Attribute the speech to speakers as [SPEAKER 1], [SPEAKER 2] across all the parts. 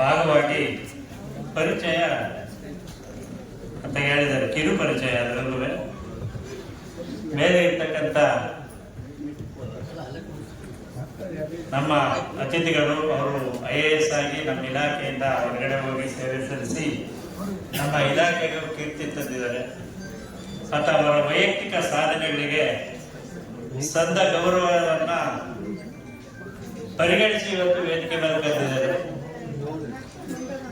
[SPEAKER 1] ಭಾಗವಾಗಿ ಪರಿಚಯ ಅಂತ ಹೇಳಿದ್ದಾರೆ, ಕಿರು ಪರಿಚಯ. ಅದರಲ್ಲೂ ಮೇಲೆ ಇರ್ತಕ್ಕಂಥ ನಮ್ಮ ಅತಿಥಿಗಳು ಅವರು IAS ಆಗಿ ನಮ್ಮ ಇಲಾಖೆಯಿಂದ ಹೊರಗಡೆ ಹೋಗಿ ಸೇವೆ ಸಲ್ಲಿಸಿ ನಮ್ಮ ಇಲಾಖೆಗೆ ಕೀರ್ತಿ ತಂದಿದ್ದಾರೆ. ಮತ್ತು ಅವರ ವೈಯಕ್ತಿಕ ಸಾಧನೆಗಳಿಗೆ ಸಂದ ಗೌರವವನ್ನ ಪರಿಗಣಿಸಿ ಇವತ್ತು ವೇದಿಕೆ ಮೇಲೆ ಬಂದಿದ್ದಾರೆ.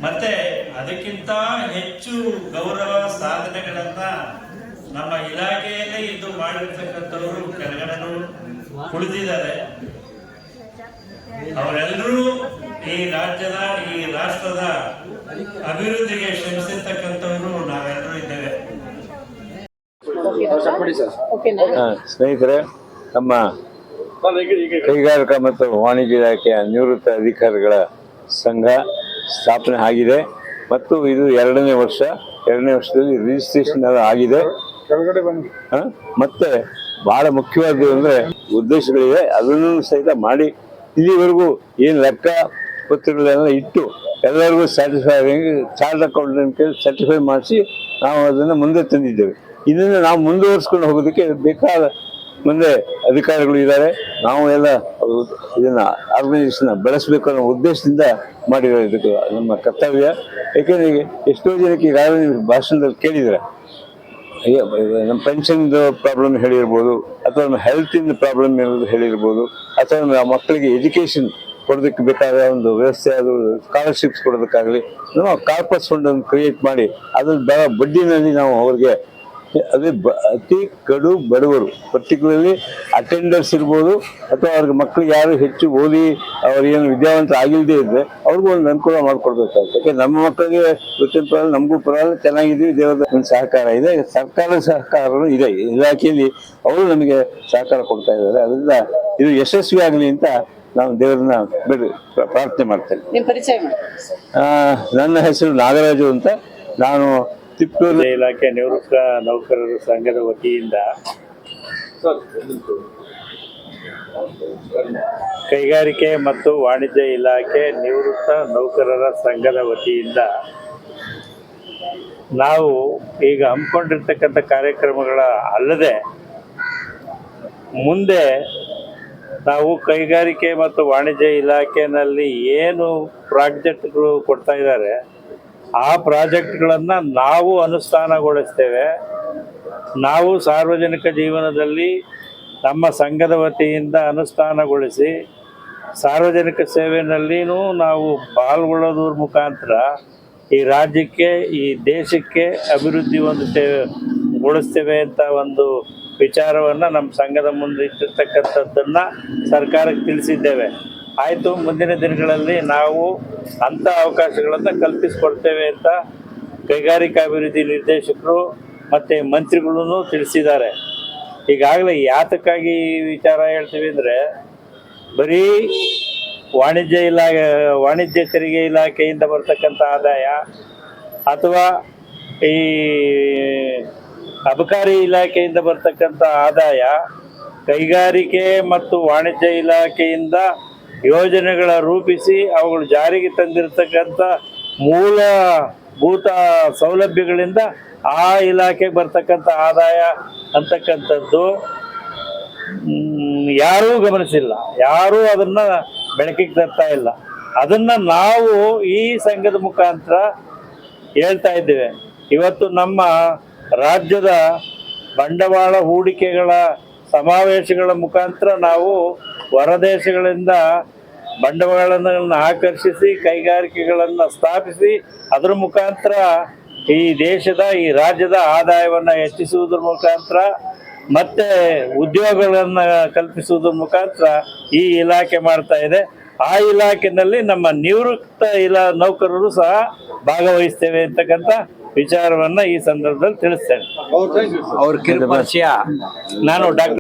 [SPEAKER 1] ಮತ್ತೆ ಅದಕ್ಕಿಂತ ಹೆಚ್ಚು ಗೌರವ ಸಾಧನೆಗಳನ್ನ ನಮ್ಮ ಇಲಾಖೆಯಲ್ಲೇ ಇದ್ದು ಮಾಡಿರ್ತಕ್ಕಂಥವರು ಕೆಳಗಡೆನೂ ಕುಳಿತಿದ್ದಾರೆ. ಅವರೆಲ್ಲರೂ ಈ ರಾಜ್ಯದ ಈ ರಾಷ್ಟ್ರದ ಅಭಿವೃದ್ಧಿಗೆ ಶ್ರಮಿಸಿರ್ತಕ್ಕಂಥವರು ನಾವೆಲ್ಲರೂ ಇದ್ದೇವೆ.
[SPEAKER 2] ಸ್ನೇಹಿತರೆ, ನಮ್ಮ ಕೈಗಾರಿಕಾ ಮತ್ತು ವಾಣಿಜ್ಯ ಇಲಾಖೆಯ ನಿವೃತ್ತ ಅಧಿಕಾರಿಗಳ ಸಂಘ ಸ್ಥಾಪನೆ ಆಗಿದೆ ಮತ್ತು ಇದು ಎರಡನೇ ವರ್ಷದಲ್ಲಿ ರಿಜಿಸ್ಟ್ರೇಷನ್ ಆಗಿದೆ. ಮತ್ತೆ ಬಹಳ ಮುಖ್ಯವಾದ ಅಂದ್ರೆ ಉದ್ದೇಶಗಳಿವೆ, ಅದನ್ನು ಸಹಿತ ಮಾಡಿ ಇಲ್ಲಿವರೆಗೂ ಏನು ಲೆಕ್ಕ ಪತ್ರಗಳೆಲ್ಲ ಇಟ್ಟು ಎಲ್ಲರಿಗೂ ಸ್ಯಾಟಿಸ್ಫೈ ಚಾರ್ಟ್ ಅಕೌಂಟೆಂಟ್ ಸರ್ಟಿಫೈ ಮಾಡಿಸಿ ನಾವು ಅದನ್ನು ಮುಂದೆ ತಂದಿದ್ದೇವೆ. ಇದನ್ನು ನಾವು ಮುಂದುವರಿಸ್ಕೊಂಡು ಹೋಗೋದಕ್ಕೆ ಬೇಕಾದ ಮುಂದೆ ಅಧಿಕಾರಿಗಳು ಇದ್ದಾರೆ. ನಾವು ಎಲ್ಲ ಇದನ್ನ ಆರ್ಗನೈಸೇಷನ್ ಬೆಳೆಸಬೇಕು ಅನ್ನೋ ಉದ್ದೇಶದಿಂದ ಮಾಡಿರೋ ಇದಕ್ಕೆ ನಮ್ಮ ಕರ್ತವ್ಯ. ಏಕೆಂದರೆ ಎಷ್ಟೋ ಜನಕ್ಕೆ ಈಗಾಗಲೇ ನೀವು ಭಾಷಣದಲ್ಲಿ ಕೇಳಿದರೆ ನಮ್ಮ ಪೆನ್ಷನ್ದು ಪ್ರಾಬ್ಲಮ್ ಹೇಳಿರ್ಬೋದು, ಅಥವಾ ನಮ್ಮ ಹೆಲ್ತಿಂದ ಪ್ರಾಬ್ಲಮ್ ಹೇಳಿರ್ಬೋದು, ಅಥವಾ ನಮ್ಮ ಮಕ್ಕಳಿಗೆ ಎಜುಕೇಷನ್ ಕೊಡೋದಕ್ಕೆ ಬೇಕಾದ ಒಂದು ವ್ಯವಸ್ಥೆ, ಅದು ಸ್ಕಾಲರ್ಶಿಪ್ಸ್ ಕೊಡೋದಕ್ಕಾಗಲಿ ನಾವು ಕಾರ್ಪಸ್ ಫಂಡನ್ನು ಕ್ರಿಯೇಟ್ ಮಾಡಿ ಅದ್ರ ಬಡ್ಡಿನಲ್ಲಿ ನಾವು ಅವ್ರಿಗೆ ಅದೇ ಅತಿ ಕಡು ಬಡವರು, ಪರ್ಟಿಕ್ಯುಲರ್ಲಿ ಅಟೆಂಡರ್ಸ್ ಇರ್ಬೋದು, ಅಥವಾ ಅವ್ರಿಗೆ ಮಕ್ಕಳಿಗೆ ಯಾರು ಹೆಚ್ಚು ಓದಿ ಅವ್ರಿಗೇನು ವಿದ್ಯಾವಂತ ಆಗಿಲ್ಲದೆ ಇದ್ರೆ ಅವ್ರಿಗೂ ಒಂದು ಅನುಕೂಲ ಮಾಡಿಕೊಡ್ಬೇಕಾಗುತ್ತೆ. ಯಾಕೆ ನಮ್ಮ ಮಕ್ಕಳಿಗೆ ಗೊತ್ತಿನ ಪರವಾಗಿ ನಮಗೂ ಪರವಾಗಿ ಚೆನ್ನಾಗಿದ್ದೀವಿ, ದೇವರ ಒಂದು ಸಹಕಾರ ಇದೆ, ಸರ್ಕಾರದ ಸಹಕಾರನೂ ಇದೆ. ಇಲಾಖೆಯಲ್ಲಿ ಅವರು ನಮಗೆ ಸಹಕಾರ ಕೊಡ್ತಾ ಇದ್ದಾರೆ. ಅದರಿಂದ ಇದು ಯಶಸ್ವಿ ಆಗಲಿ ಅಂತ ನಾವು ದೇವರನ್ನ ಪ್ರಾರ್ಥನೆ ಮಾಡ್ತೇನೆ. ನನ್ನ ಹೆಸರು ನಾಗರಾಜು ಅಂತ. ನಾನು ತಿಪ್ಪೂರು
[SPEAKER 3] ಇಲಾಖೆ ನಿವೃತ್ತ ನೌಕರರ ಸಂಘದ ವತಿಯಿಂದ ಕೈಗಾರಿಕೆ ಮತ್ತು ವಾಣಿಜ್ಯ ಇಲಾಖೆ ನಿವೃತ್ತ ನೌಕರರ ಸಂಘದ ವತಿಯಿಂದ ನಾವು ಈಗ ಹಮ್ಮಿಕೊಂಡಿರ್ತಕ್ಕಂಥ ಕಾರ್ಯಕ್ರಮಗಳ ಅಲ್ಲದೆ ಮುಂದೆ ನಾವು ಕೈಗಾರಿಕೆ ಮತ್ತು ವಾಣಿಜ್ಯ ಇಲಾಖೆಯಲ್ಲಿ ಏನು ಪ್ರಾಜೆಕ್ಟ್ಗಳು ಕೊಡ್ತಾ ಇದ್ದಾರೆ ಆ ಪ್ರಾಜೆಕ್ಟ್ಗಳನ್ನು ನಾವು ಅನುಷ್ಠಾನಗೊಳಿಸ್ತೇವೆ. ನಾವು ಸಾರ್ವಜನಿಕ ಜೀವನದಲ್ಲಿ ನಮ್ಮ ಸಂಘದ ವತಿಯಿಂದ ಅನುಷ್ಠಾನಗೊಳಿಸಿ ಸಾರ್ವಜನಿಕ ಸೇವೆಯಲ್ಲಿಯೂ ನಾವು ಪಾಲ್ಗೊಳ್ಳೋದ್ರ ಮುಖಾಂತರ ಈ ರಾಜ್ಯಕ್ಕೆ ಈ ದೇಶಕ್ಕೆ ಅಭಿವೃದ್ಧಿ ಗೊಳಿಸ್ತೇವೆ ಅಂತ ಒಂದು ವಿಚಾರವನ್ನು ನಮ್ಮ ಸಂಘದ ಮುಂದೆ ಇಟ್ಟಿರ್ತಕ್ಕಂಥದ್ದನ್ನು ಸರ್ಕಾರಕ್ಕೆ ತಿಳಿಸಿದ್ದೇವೆ. ಆಯಿತು, ಮುಂದಿನ ದಿನಗಳಲ್ಲಿ ನಾವು ಅಂಥ ಅವಕಾಶಗಳನ್ನು ಕಲ್ಪಿಸಿಕೊಡ್ತೇವೆ ಅಂತ ಕೈಗಾರಿಕಾಭಿವೃದ್ಧಿ ನಿರ್ದೇಶಕರು ಮತ್ತು ಮಂತ್ರಿಗಳೂ ತಿಳಿಸಿದ್ದಾರೆ. ಈಗಾಗಲೇ ಯಾತಕ್ಕಾಗಿ ಈ ವಿಚಾರ ಹೇಳ್ತೀವಿ ಅಂದರೆ, ಬರೀ ವಾಣಿಜ್ಯ ತೆರಿಗೆ ಇಲಾಖೆಯಿಂದ ಬರ್ತಕ್ಕಂಥ ಆದಾಯ ಅಥವಾ ಈ ಅಬಕಾರಿ ಇಲಾಖೆಯಿಂದ ಬರ್ತಕ್ಕಂಥ ಆದಾಯ, ಕೈಗಾರಿಕೆ ಮತ್ತು ವಾಣಿಜ್ಯ ಇಲಾಖೆಯಿಂದ ಯೋಜನೆಗಳ ರೂಪಿಸಿ ಅವುಗಳು ಜಾರಿಗೆ ತಂದಿರತಕ್ಕಂಥ ಮೂಲಭೂತ ಸೌಲಭ್ಯಗಳಿಂದ ಆ ಇಲಾಖೆಗೆ ಬರ್ತಕ್ಕಂಥ ಆದಾಯ ಅಂತಕ್ಕಂಥದ್ದು ಯಾರೂ ಗಮನಿಸಿಲ್ಲ, ಯಾರೂ ಅದನ್ನು ಬೆಳಕಿಗೆ ತರ್ತಾ ಇಲ್ಲ. ಅದನ್ನು ನಾವು ಈ ಸಂಘದ ಮುಖಾಂತರ ಹೇಳ್ತಾ ಇದ್ದೇವೆ. ಇವತ್ತು ನಮ್ಮ ರಾಜ್ಯದ ಬಂಡವಾಳ ಹೂಡಿಕೆಗಳ ಸಮಾವೇಶಗಳ ಮುಖಾಂತರ ನಾವು ಹೊರದೇಶಗಳಿಂದ ಬಂಡವಾಳಗಳನ್ನು ಆಕರ್ಷಿಸಿ ಕೈಗಾರಿಕೆಗಳನ್ನು ಸ್ಥಾಪಿಸಿ ಅದರ ಮುಖಾಂತರ ಈ ಈ ರಾಜ್ಯದ ಆದಾಯವನ್ನು ಹೆಚ್ಚಿಸುವುದರ ಮುಖಾಂತರ ಮತ್ತೆ ಉದ್ಯೋಗಗಳನ್ನು ಕಲ್ಪಿಸುವುದರ ಮುಖಾಂತರ ಈ ಇಲಾಖೆ ಮಾಡ್ತಾ ಇದೆ. ಆ ಇಲಾಖೆಯಲ್ಲಿ ನಮ್ಮ ನಿವೃತ್ತ ನೌಕರರು ಸಹ ಭಾಗವಹಿಸ್ತೇವೆ ಅಂತಕ್ಕಂಥ ವಿಚಾರವನ್ನ ಈ ಸಂದರ್ಭದಲ್ಲಿ ತಿಳಿಸ್ತೇನೆ.
[SPEAKER 1] ನಾನು ಡಾಕ್ಟರ್